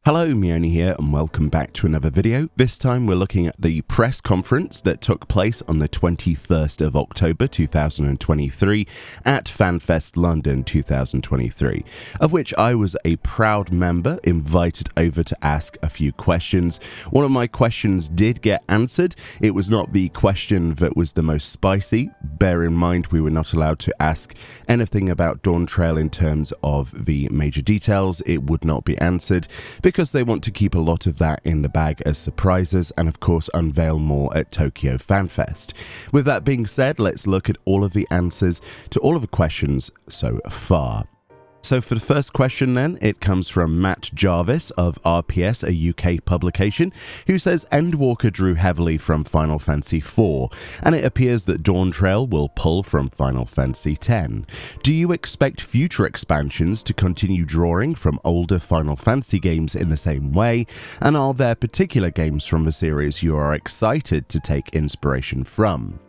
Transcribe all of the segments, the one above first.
Hello, Meoni here and welcome back to another video. This time we're looking at the press conference that took place on the 21st of October 2023 at Fanfest London 2023, of which I was a proud member invited over to ask a few questions. One of my questions did get answered. It was not the question that was the most spicy. Bear in mind we were not allowed to ask anything about dawntrail in terms of the major details. It would not be answered because they want to keep a lot of that in the bag as surprises and of course unveil more at Tokyo Fanfest. With that being said, let's look at all of the answers to all of the questions so far. So for the first question then, it comes from Matt Jarvis of RPS, a UK publication, who says Endwalker drew heavily from Final Fantasy IV, and it appears that dawntrail will pull from Final Fantasy X. Do you expect future expansions to continue drawing from older Final Fantasy games in the same way, and are there particular games from the series you are excited to take inspiration from?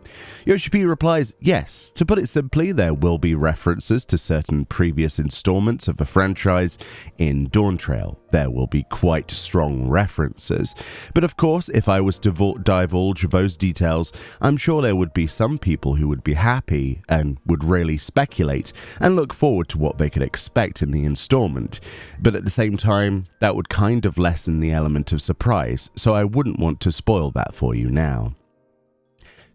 Yoshi P replies, yes, to put it simply, there will be references to certain previous installments of the franchise in dawntrail. There will be quite strong references. But of course, if I was to divulge those details, I'm sure there would be some people who would be happy and would really speculate and look forward to what they could expect in the installment. But at the same time, that would kind of lessen the element of surprise, so I wouldn't want to spoil that for you now.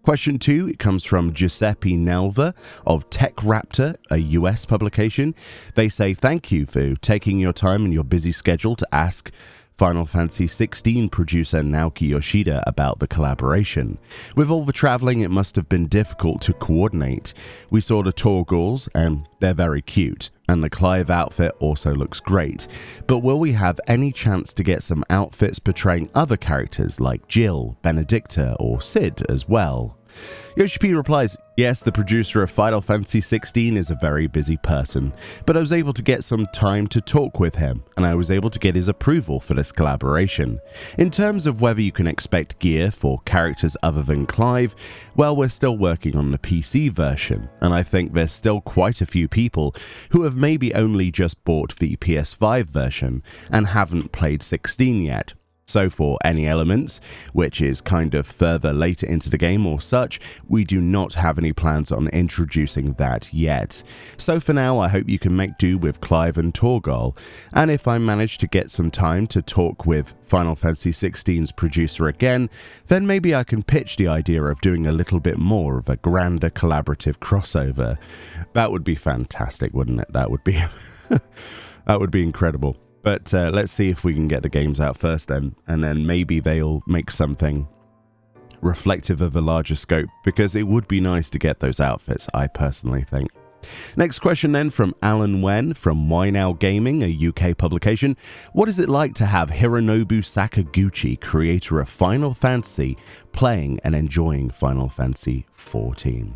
Question 2, it comes from Giuseppe Nelva of TechRaptor, a US publication. They say, thank you for taking your time and your busy schedule to ask Final Fantasy XVI producer Naoki Yoshida about the collaboration. With all the travelling, it must have been difficult to coordinate. We saw the Torgals, and they're very cute, and the Clive outfit also looks great. But will we have any chance to get some outfits portraying other characters like Jill, Benedicta, or Cid as well? Yoshi P replies, yes, the producer of Final Fantasy XVI is a very busy person, but I was able to get some time to talk with him, and I was able to get his approval for this collaboration. In terms of whether you can expect gear for characters other than Clive, well, we're still working on the PC version, and I think there's still quite a few people who have maybe only just bought the PS5 version and haven't played 16 yet. So for any elements, which is kind of further later into the game or such, we do not have any plans on introducing that yet. So for now, I hope you can make do with Clive and Torgal, and if I manage to get some time to talk with Final Fantasy XVI's producer again, then maybe I can pitch the idea of doing a little bit more of a grander collaborative crossover. That would be fantastic, wouldn't it? That would be that would be incredible. But let's see if we can get the games out first then, and then maybe they'll make something reflective of a larger scope, because it would be nice to get those outfits, I personally think. Next question then from Alan Wen from Why Now Gaming, a UK publication. What is it like to have Hironobu Sakaguchi, creator of Final Fantasy, playing and enjoying Final Fantasy XIV?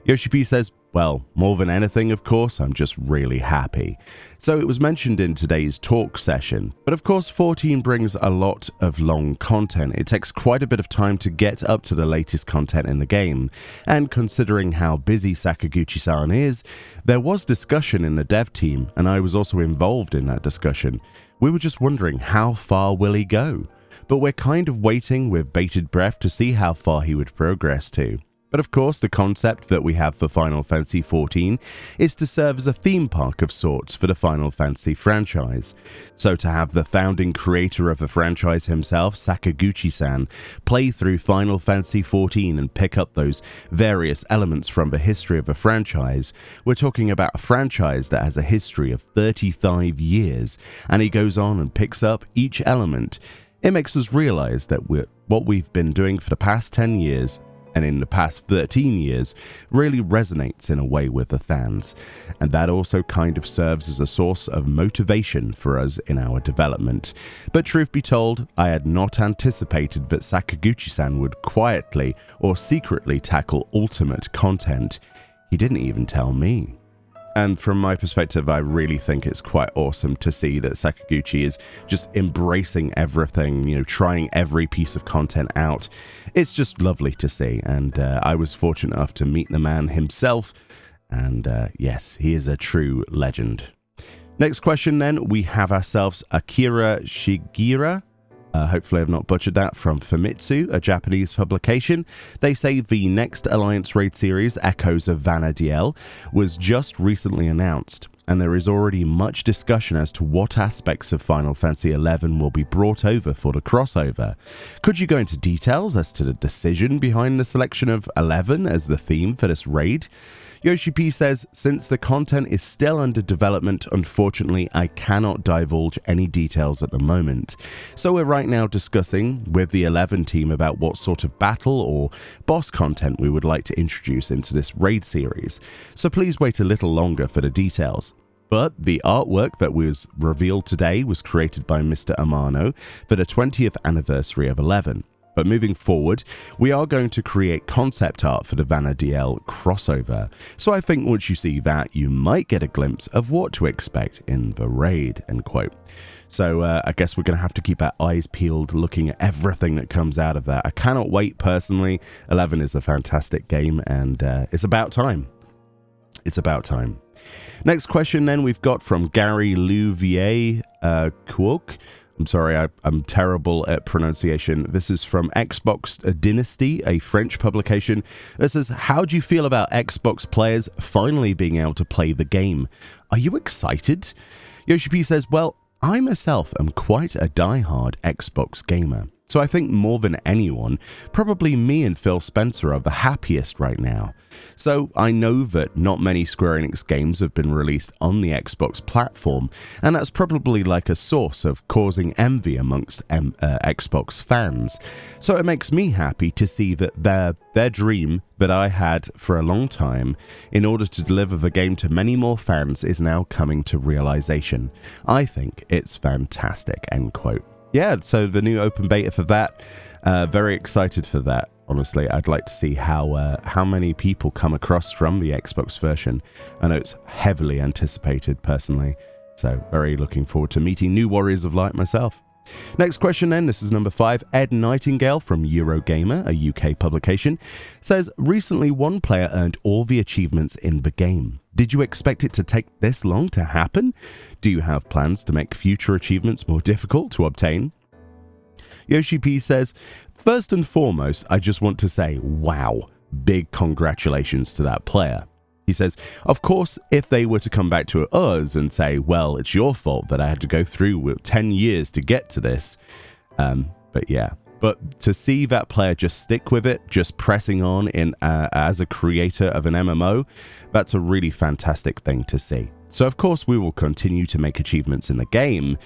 Yoshi P says, well, more than anything, of course, I'm just really happy. So it was mentioned in today's talk session, but of course 14 brings a lot of long content. It takes quite a bit of time to get up to the latest content in the game, and considering how busy Sakaguchi-san is, there was discussion in the dev team, and I was also involved in that discussion. We were just wondering, how far will he go? But we're kind of waiting with bated breath to see how far he would progress to. But of course, the concept that we have for Final Fantasy XIV is to serve as a theme park of sorts for the Final Fantasy franchise. So to have the founding creator of the franchise himself, Sakaguchi-san, play through Final Fantasy XIV and pick up those various elements from the history of the franchise, we're talking about a franchise that has a history of 35 years, and he goes on and picks up each element. It makes us realize that what we've been doing for the past 10 years and in the past 13 years really resonates in a way with the fans, and that also kind of serves as a source of motivation for us in our development. But truth be told, I had not anticipated that Sakaguchi-san would quietly or secretly tackle ultimate content. He didn't even tell me. And from my perspective, I really think it's quite awesome to see that Sakaguchi is just embracing everything, trying every piece of content out. It's just lovely to see, and I was fortunate enough to meet the man himself, and yes, he is a true legend. Next question then, we have ourselves Akira Shigira. Hopefully I've not butchered that, from Famitsu, a Japanese publication. They say the next Alliance Raid series, Echoes of Vana'diel, was just recently announced, and there is already much discussion as to what aspects of Final Fantasy XI will be brought over for the crossover. Could you go into details as to the decision behind the selection of 11 as the theme for this raid? Yoshi P says, since the content is still under development, unfortunately, I cannot divulge any details at the moment. So we're right now discussing with the 11 team about what sort of battle or boss content we would like to introduce into this raid series. So please wait a little longer for the details. But the artwork that was revealed today was created by Mr. Amano for the 20th anniversary of 11. But moving forward, we are going to create concept art for the Vana'diel crossover. So I think once you see that, you might get a glimpse of what to expect in the raid, end quote. So I guess we're going to have to keep our eyes peeled looking at everything that comes out of that. I cannot wait personally. 11 is a fantastic game, and it's about time. It's about time. Next question then we've got from Gary Louvier Kuok. I'm sorry, I'm terrible at pronunciation. This is from Xbox Dynasty, a French publication. It says, how do you feel about Xbox players finally being able to play the game? Are you excited? Yoshi P says, well, I myself am quite a diehard Xbox gamer. So I think more than anyone, probably me and Phil Spencer are the happiest right now. So I know that not many Square Enix games have been released on the Xbox platform, and that's probably like a source of causing envy amongst Xbox fans. So it makes me happy to see that their dream that I had for a long time in order to deliver the game to many more fans is now coming to realization. I think it's fantastic, end quote. Yeah, so the new open beta for that, very excited for that. Honestly, I'd like to see how many people come across from the Xbox version. I know it's heavily anticipated personally, so very looking forward to meeting new Warriors of Light myself. Next question then, this is number 5. Ed Nightingale from Eurogamer, a UK publication, says, recently one player earned all the achievements in the game. Did you expect it to take this long to happen? Do you have plans to make future achievements more difficult to obtain? Yoshi P says, first and foremost, I just want to say, wow, big congratulations to that player. He says, of course, if they were to come back to us and say, well, it's your fault that I had to go through 10 years to get to this. But yeah, but to see that player just stick with it, just pressing on in as a creator of an MMO, that's a really fantastic thing to see. So of course we will continue to make achievements in the game,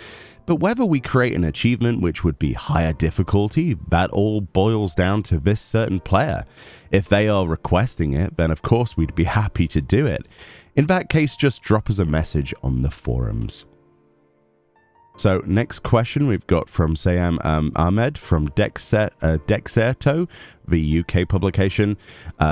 but whether we create an achievement which would be higher difficulty, that all boils down to this certain player. If they are requesting it, then of course we'd be happy to do it. In that case, just drop us a message on the forums. So next question we've got from Sayam Ahmed from Dexerto, the UK publication.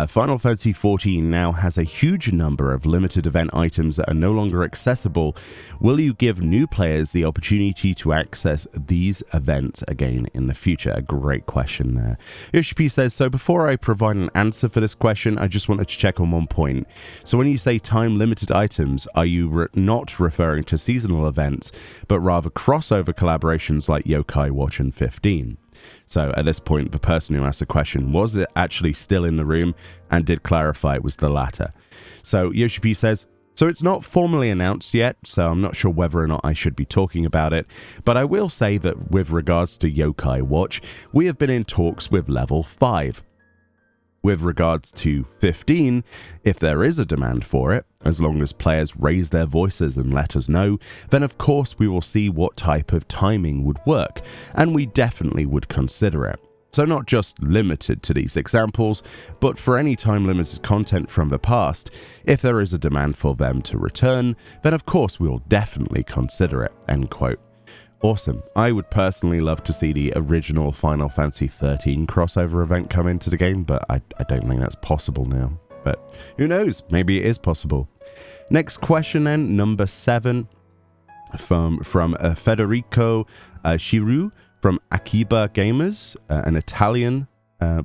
Final Fantasy XIV now has a huge number of limited event items that are no longer accessible. Will you give new players the opportunity to access these events again in the future? A great question there. Yoshi says, so before I provide an answer for this question, I just wanted to check on one point. So when you say time limited items, are you not referring to seasonal events, but rather crossover collaborations like Yokai Watch and 15? So at this point, the person who asked the question was actually still in the room and did clarify it was the latter. So Yoshi P says, so it's not formally announced yet, so I'm not sure whether or not I should be talking about it, but I will say that with regards to Yokai Watch, we have been in talks with level 5. With regards to 15, if there is a demand for it, as long as players raise their voices and let us know, then of course we will see what type of timing would work, and we definitely would consider it. So not just limited to these examples, but for any time-limited content from the past, if there is a demand for them to return, then of course we will definitely consider it, end quote. Awesome. I would personally love to see the original Final Fantasy XIII crossover event come into the game, but I don't think that's possible now. But who knows? Maybe it is possible. Next question then, number 7, from Federico Chiru from Akiba Gamers, an Italian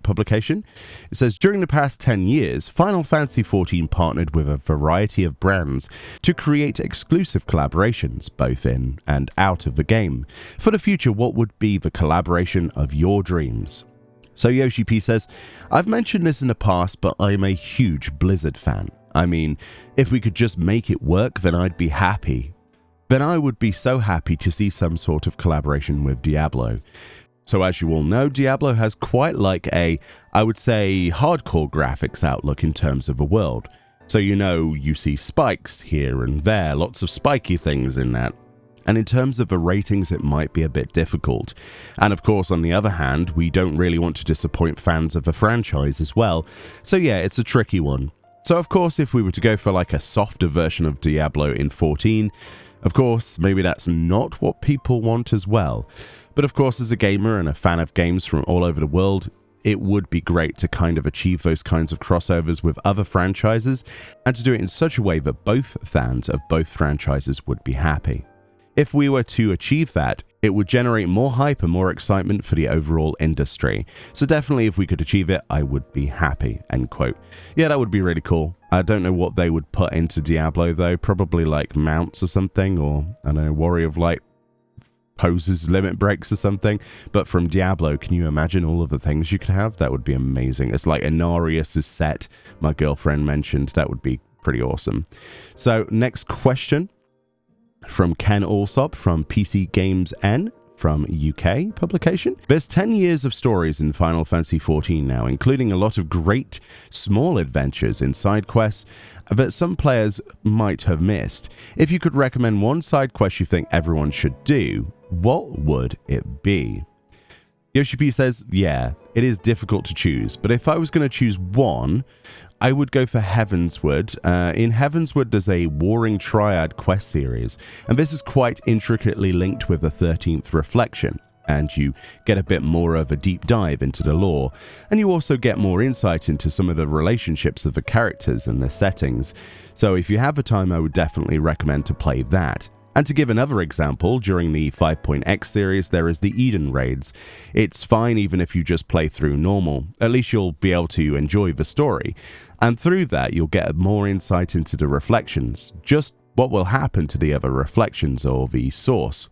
publication. It says, during the past 10 years, Final Fantasy XIV partnered with a variety of brands to create exclusive collaborations, both in and out of the game. For the future, what would be the collaboration of your dreams? So Yoshi P says, I've mentioned this in the past, but I'm a huge Blizzard fan. I mean, if we could just make it work, then I'd be happy. Then I would be so happy to see some sort of collaboration with Diablo. So as you all know, Diablo has quite like a, I would say, hardcore graphics outlook in terms of the world. So you see spikes here and there, lots of spiky things in that. And in terms of the ratings, it might be a bit difficult. And of course, on the other hand, we don't really want to disappoint fans of the franchise as well. So yeah, it's a tricky one. So of course, if we were to go for like a softer version of Diablo in 14, of course, maybe that's not what people want as well. But of course, as a gamer and a fan of games from all over the world, it would be great to kind of achieve those kinds of crossovers with other franchises and to do it in such a way that both fans of both franchises would be happy. If we were to achieve that, it would generate more hype and more excitement for the overall industry. So definitely if we could achieve it, I would be happy, end quote. Yeah, that would be really cool. I don't know what they would put into Diablo though, probably like mounts or something, or I don't know, Warrior of Light poses, limit breaks or something. But from Diablo, can you imagine all of the things you could have? That would be amazing. It's like Inarius' set my girlfriend mentioned. That would be pretty awesome. So next question from Ken Alsop from PC Games N from UK publication. There's 10 years of stories in Final Fantasy XIV now, including a lot of great small adventures in side quests that some players might have missed. If you could recommend one side quest you think everyone should do, what would it be? Yoshi P says, yeah, it is difficult to choose, but if I was going to choose one, I would go for Heavensward. In Heavensward, there's a Warring Triad quest series, and this is quite intricately linked with the 13th Reflection, and you get a bit more of a deep dive into the lore, and you also get more insight into some of the relationships of the characters and their settings. So if you have the time, I would definitely recommend to play that. And to give another example, during the 5.x series, there is the Eden raids. It's fine even if you just play through normal. At least you'll be able to enjoy the story. And through that, you'll get more insight into the reflections, just what will happen to the other reflections or the source.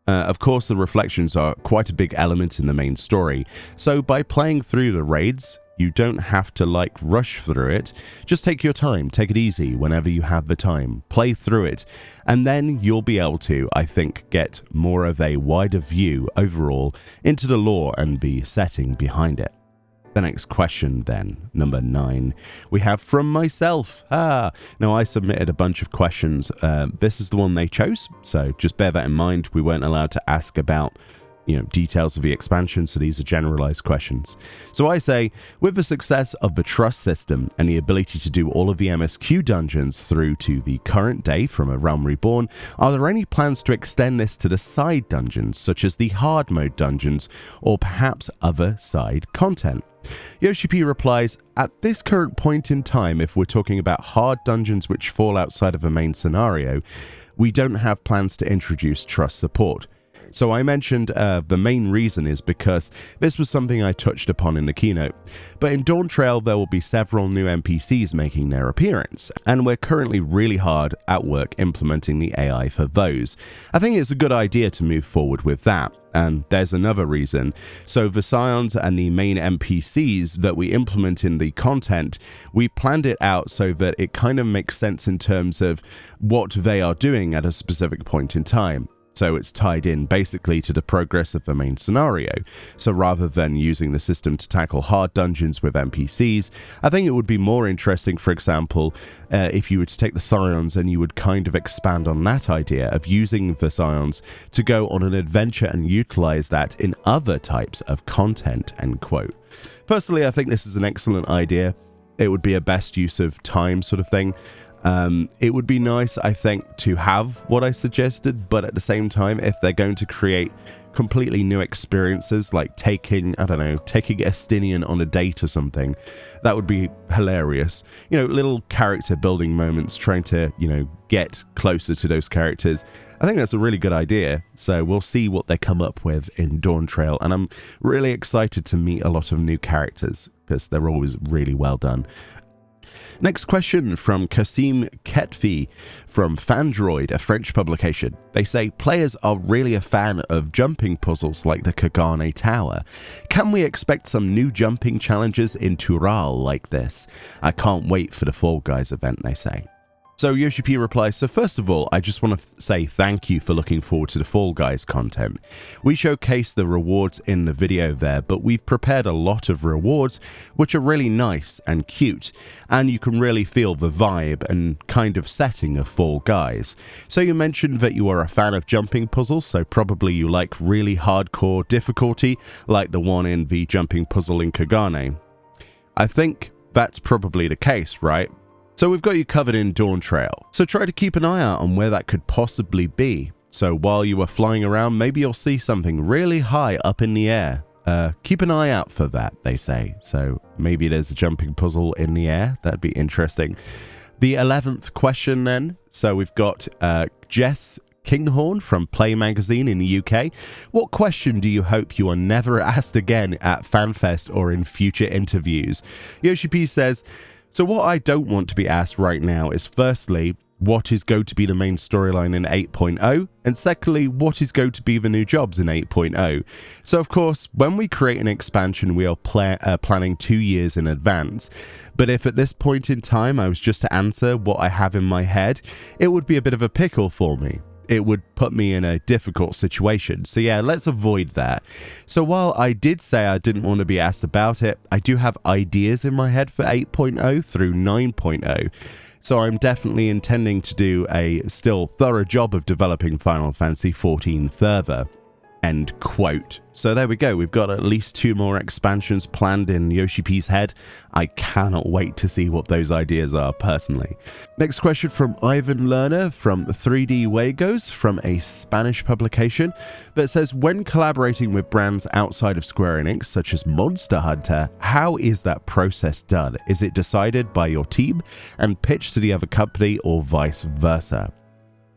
Of course, the reflections are quite a big element in the main story, so by playing through the raids, you don't have to rush through it. Just take your time, take it easy whenever you have the time, play through it, and then you'll be able to, I think, get more of a wider view overall into the lore and the setting behind it. The next question then, number 9, we have from myself. Now I submitted a bunch of questions. This is the one they chose, so just bear that in mind. We weren't allowed to ask about details of the expansion, so these are generalized questions. So I say, with the success of the trust system and the ability to do all of the MSQ dungeons through to the current day from A Realm Reborn, are there any plans to extend this to the side dungeons, such as the hard mode dungeons, or perhaps other side content? Yoshi P replies, at this current point in time, if we're talking about hard dungeons which fall outside of the main scenario, we don't have plans to introduce trust support. So I mentioned the main reason is because this was something I touched upon in the keynote. But in Dawntrail, there will be several new NPCs making their appearance, and we're currently really hard at work implementing the AI for those. I think it's a good idea to move forward with that. And there's another reason. So the Scions and the main NPCs that we implement in the content, we planned it out so that it kind of makes sense in terms of what they are doing at a specific point in time. So it's tied in basically to the progress of the main scenario. So rather than using the system to tackle hard dungeons with NPCs, I think it would be more interesting, for example, if you were to take the Scions and you would kind of expand on that idea of using the Scions to go on an adventure and utilize that in other types of content, end quote. Personally, I think this is an excellent idea. It would be a best use of time sort of thing. It would be nice, I think, to have what I suggested, but at the same time, if they're going to create completely new experiences, like taking Estinian on a date or something, that would be hilarious. You know, little character building moments, trying to, get closer to those characters. I think that's a really good idea. So we'll see what they come up with in Dawntrail, and I'm really excited to meet a lot of new characters because they're always really well done. Next question from Kasim Ketfi from Fandroid, a French publication. They say, players are really a fan of jumping puzzles like the Kagane Tower. Can we expect some new jumping challenges in Tural like this? I can't wait for the Fall Guys event, they say. So Yoshi P replies, so first of all, I just want to say thank you for looking forward to the Fall Guys content. We showcase the rewards in the video there, but we've prepared a lot of rewards which are really nice and cute, and you can really feel the vibe and kind of setting of Fall Guys. So you mentioned that you are a fan of jumping puzzles, so probably you like really hardcore difficulty like the one in the jumping puzzle in Kagane. I think that's probably the case, right? So we've got you covered in Dawntrail, so try to keep an eye out on where that could possibly be. So while you are flying around, maybe you'll see something really high up in the air. Keep an eye out for that, they say. So maybe there's a jumping puzzle in the air. That'd be interesting. The 11th question then. So we've got Jess Kinghorn from Play Magazine in the UK. What question do you hope you are never asked again at FanFest or in future interviews? Yoshi P says, so what I don't want to be asked right now is firstly, what is going to be the main storyline in 8.0? And secondly, what is going to be the new jobs in 8.0? So of course, when we create an expansion, we are planning 2 years in advance. But if at this point in time I was just to answer what I have in my head, it would be a bit of a pickle for me. It would put me in a difficult situation. So yeah, let's avoid that. So while I did say I didn't want to be asked about it, I do have ideas in my head for 8.0 through 9.0. So I'm definitely intending to do a still thorough job of developing Final Fantasy XIV further. End quote. So there we go. We've got at least 2 more expansions planned in Yoshi P's head. I cannot wait to see what those ideas are personally. Next question from Ivan Lerner from 3D Wagos from a Spanish publication that says, when collaborating with brands outside of Square Enix, such as Monster Hunter, how is that process done? Is it decided by your team and pitched to the other company or vice versa?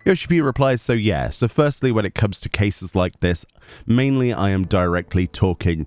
Yoshi P replies, so yeah, so firstly, when it comes to cases like this, mainly I am directly talking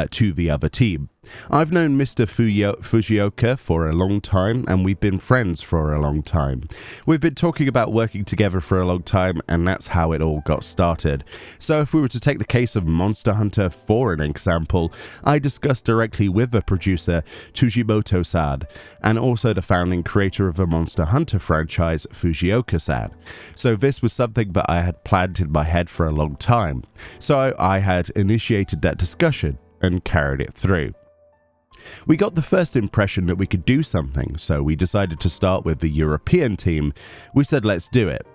to the other team. I've known Mr. Fujioka for a long time, and we've been friends for a long time. We've been talking about working together for a long time, and that's how it all got started. So if we were to take the case of Monster Hunter for an example, I discussed directly with the producer Tujimoto-san, and also the founding creator of the Monster Hunter franchise, Fujioka-san. So this was something that I had planned in my head for a long time. So I had initiated that discussion and carried it through. We got the first impression that we could do something, so we decided to start with the European team. We said, let's do it.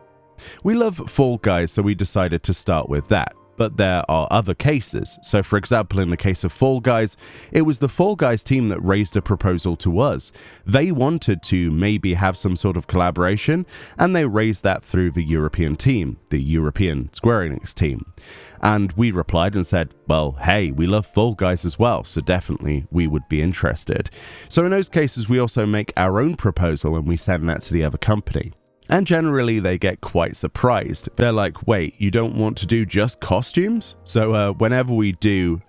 We love Fall Guys, so we decided to start with that. But there are other cases. So for example, in the case of Fall Guys, it was the Fall Guys team that raised a proposal to us. They wanted to maybe have some sort of collaboration, and they raised that through the European team, the European Square Enix team. And we replied and said, well, hey, we love Fall Guys as well, so definitely we would be interested. So in those cases, we also make our own proposal and we send that to the other company. And generally, they get quite surprised. They're like, wait, you don't want to do just costumes? So whenever we do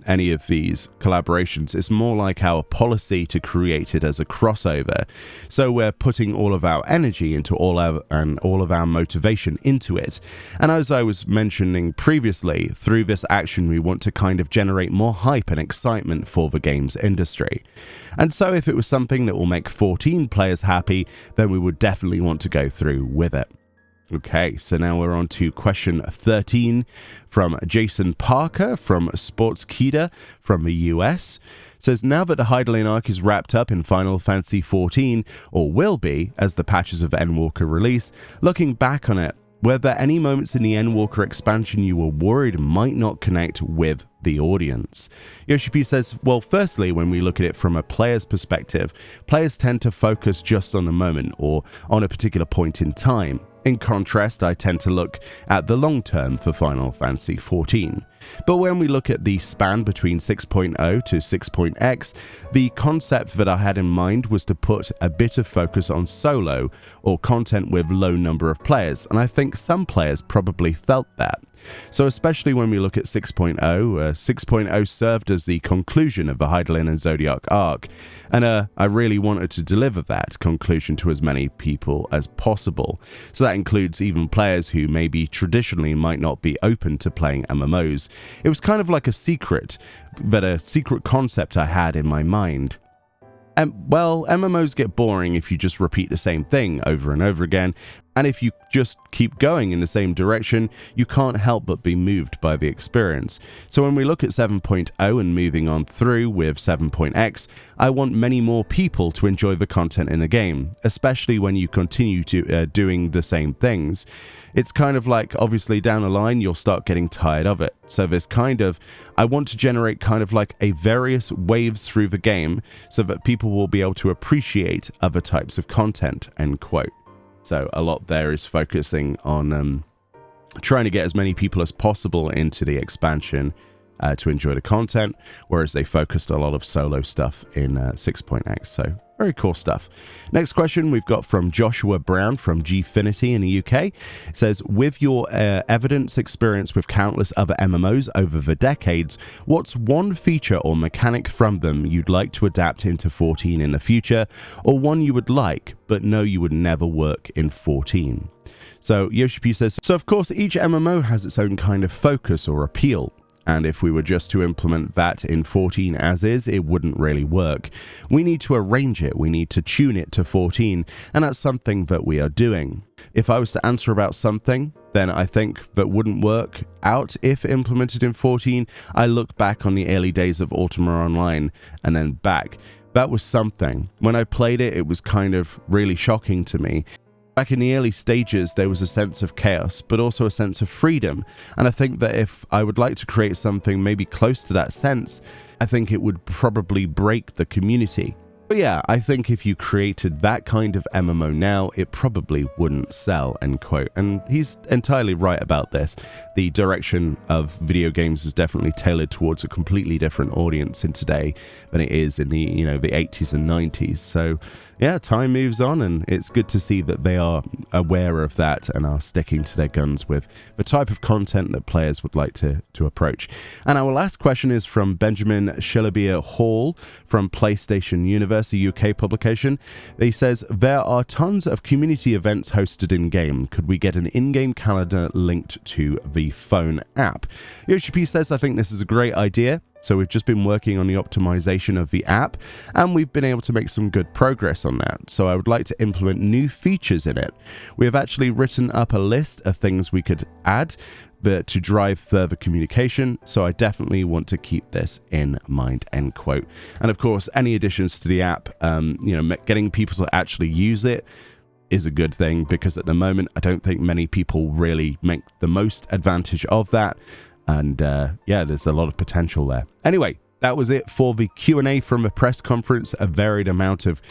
any of these collaborations, it's more like our policy to create it as a crossover. So we're putting all of our energy into all of our motivation into it. And as I was mentioning previously, through this action, we want to kind of generate more hype and excitement for the games industry. And so if it was something that will make 14 players happy, then we would definitely want to go through with it. Okay, so now we're on to question 13 from Jason Parker from Sportskida from the US. It says, now that the Hydaelyn arc is wrapped up in Final Fantasy XIV, or will be, as the patches of Endwalker release, looking back on it, Were there any moments in the Endwalker expansion you were worried might not connect with the audience? Yoshi P says, well, firstly, when we look at it from a player's perspective, players tend to focus just on the moment or on a particular point in time. In contrast, I tend to look at the long term for Final Fantasy XIV. But when we look at the span between 6.0 to 6.x, the concept that I had in mind was to put a bit of focus on solo or content with low number of players, and I think some players probably felt that. So especially when we look at 6.0, 6.0 served as the conclusion of the Hydaelyn and Zodiac arc, and I really wanted to deliver that conclusion to as many people as possible. So that includes even players who maybe traditionally might not be open to playing MMOs. It was kind of like a secret concept I had in my mind. Well, MMOs get boring if you just repeat the same thing over and over again, and if you just keep going in the same direction, you can't help but be moved by the experience. So when we look at 7.0 and moving on through with 7.x, I want many more people to enjoy the content in the game, especially when you continue to doing the same things. It's kind of like, obviously down the line, you'll start getting tired of it. So there's I want to generate kind of like a various waves through the game so that people will be able to appreciate other types of content, end quote. So a lot there is focusing on trying to get as many people as possible into the expansion to enjoy the content, whereas they focused a lot of solo stuff in 6.x. So very cool stuff. Next question we've got from Joshua Brown from Gfinity in the UK. It says, with your evidence experience with countless other MMOs over the decades, what's one feature or mechanic from them you'd like to adapt into 14 in the future, or one you would like but know you would never work in 14? So Yoshi P says, so of course each MMO has its own kind of focus or appeal. And if we were just to implement that in 14 as is, it wouldn't really work. We need to arrange it, we need to tune it to 14, and that's something that we are doing. If I was to answer about something, then I think that wouldn't work out if implemented in 14, I look back on the early days of Ultima Online and then back. That was something. When I played it, it was kind of really shocking to me. Back in the early stages, there was a sense of chaos, but also a sense of freedom. And I think that if I would like to create something maybe close to that sense, I think it would probably break the community. But yeah, I think if you created that kind of MMO now, it probably wouldn't sell, end quote. And he's entirely right about this. The direction of video games is definitely tailored towards a completely different audience in today than it is in the, the 80s and 90s. So yeah, time moves on, and it's good to see that they are aware of that and are sticking to their guns with the type of content that players would like to approach. And our last question is from Benjamin Shillabeer Hall from PlayStation Universe, a UK publication. He says, there are tons of community events hosted in-game. Could we get an in-game calendar linked to the phone app? Yoshi P says, I think this is a great idea. So we've just been working on the optimization of the app, and we've been able to make some good progress on that. So I would like to implement new features in it. We have actually written up a list of things we could add to drive further communication. So I definitely want to keep this in mind, end quote. And of course, any additions to the app, getting people to actually use it is a good thing, because at the moment, I don't think many people really make the most advantage of that. And yeah, there's a lot of potential there. Anyway, that was it for the Q&A from a press conference. A varied amount of,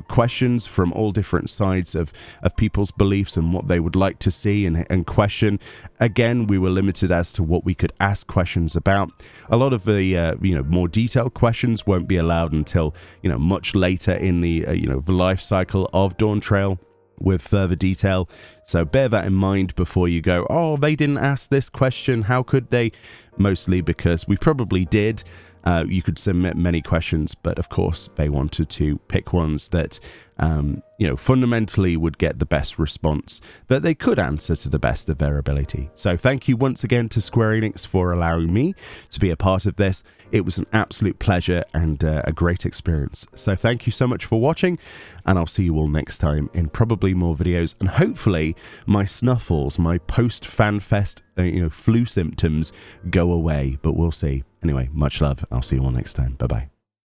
questions from all different sides of people's beliefs and what they would like to see and question. Again, we were limited as to what we could ask questions about. A lot of the, more detailed questions won't be allowed until, much later in the, the life cycle of Dawntrail, with further detail. So bear that in mind before you go, oh, they didn't ask this question, how could they? Mostly because we probably did. You could submit many questions, but of course they wanted to pick ones that fundamentally would get the best response that they could answer to the best of their ability. So thank you once again to Square Enix for allowing me to be a part of this. It was an absolute pleasure and a great experience. So thank you so much for watching, and I'll see you all next time in probably more videos, and hopefully my snuffles, my post Fanfest flu symptoms go away, but we'll see. Anyway, much love. I'll see you all next time. Bye bye.